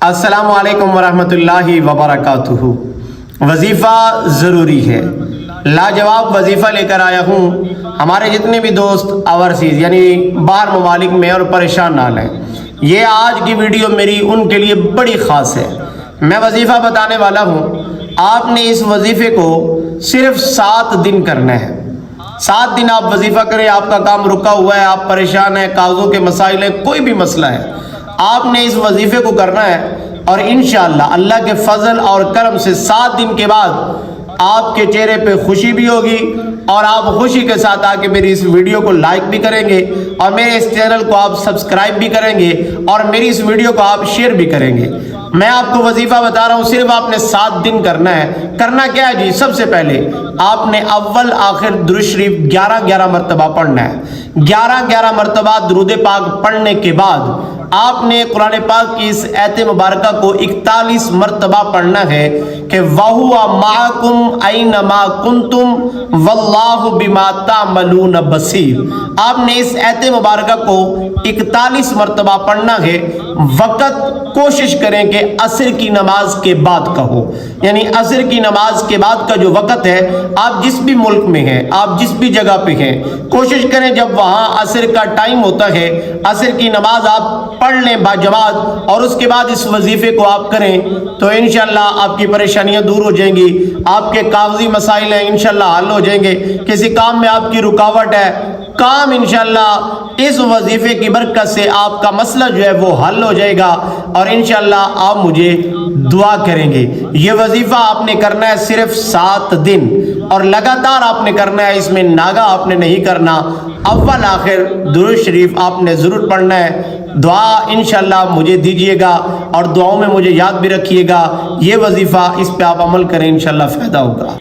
السلام علیکم ورحمۃ اللہ وبرکاتہ۔ وظیفہ ضروری ہے، لاجواب وظیفہ لے کر آیا ہوں۔ ہمارے جتنے بھی دوست اوورسیز یعنی باہر ممالک میں اور پریشان نہ لیں، یہ آج کی ویڈیو میری ان کے لیے بڑی خاص ہے۔ میں وظیفہ بتانے والا ہوں، آپ نے اس وظیفے کو صرف 7 دن کرنا ہے۔ 7 دن آپ وظیفہ کریں، آپ کا کام رکا ہوا ہے، آپ پریشان ہیں، کاغذوں کے مسائل ہیں، کوئی بھی مسئلہ ہے، آپ نے اس وظیفے کو کرنا ہے اور انشاءاللہ اللہ کے فضل اور کرم سے 7 دن کے بعد آپ کے چہرے پہ خوشی بھی ہوگی اور آپ خوشی کے ساتھ آ کے میری اس ویڈیو کو لائک بھی کریں گے اور میرے اس چینل کو آپ سبسکرائب بھی کریں گے اور میری اس ویڈیو کو آپ شیئر بھی کریں گے۔ میں آپ کو وظیفہ بتا رہا ہوں، صرف آپ نے 7 دن کرنا ہے۔ کرنا کیا ہے جی؟ سب سے پہلے آپ نے اول آخر درود شریف 11 مرتبہ پڑھنا ہے۔ 11 مرتبہ درود پاک پڑھنے کے بعد آپ نے قرآن پاک کی اس آیت مبارکہ کو 41 مرتبہ پڑھنا ہے کہ وَهُوَ مَعَكُمْ أَيْنَمَا كُنْتُمْ وَاللَّهُ بِمَا تَعْمَلُونَ بَصِيرٌ۔ آپ نے اس آیت مبارکہ کو 41 مرتبہ پڑھنا ہے۔ وقت کوشش کریں کہ عصر کی نماز کے بعد کا ہو، یعنی عصر کی نماز کے بعد کا جو وقت ہے، آپ جس بھی ملک میں ہیں، آپ جس بھی جگہ پہ ہیں، کوشش کریں جب وہاں عصر کا ٹائم ہوتا ہے، عصر کی نماز آپ پڑھ لیں باجماعت اور اس کے بعد اس وظیفے کو آپ کریں تو انشاءاللہ آپ کی پریشانیاں دور ہو جائیں گی، آپ کے کاغذی مسائل ہیں انشاءاللہ حل ہو جائیں گے، کسی کام میں آپ کی رکاوٹ ہے، کام انشاءاللہ اس وظیفے کی برکت سے آپ کا مسئلہ جو ہے وہ حل ہو جائے گا اور انشاءاللہ آپ مجھے دعا کریں گے۔ یہ وظیفہ آپ نے کرنا ہے صرف 7 دن اور لگاتار آپ نے کرنا ہے، اس میں ناغا آپ نے نہیں کرنا۔ اول آخر درود شریف آپ نے ضرور پڑھنا ہے۔ دعا انشاءاللہ مجھے دیجیے گا اور دعاؤں میں مجھے یاد بھی رکھیے گا۔ یہ وظیفہ اس پہ آپ عمل کریں، انشاءاللہ فائدہ ہوگا۔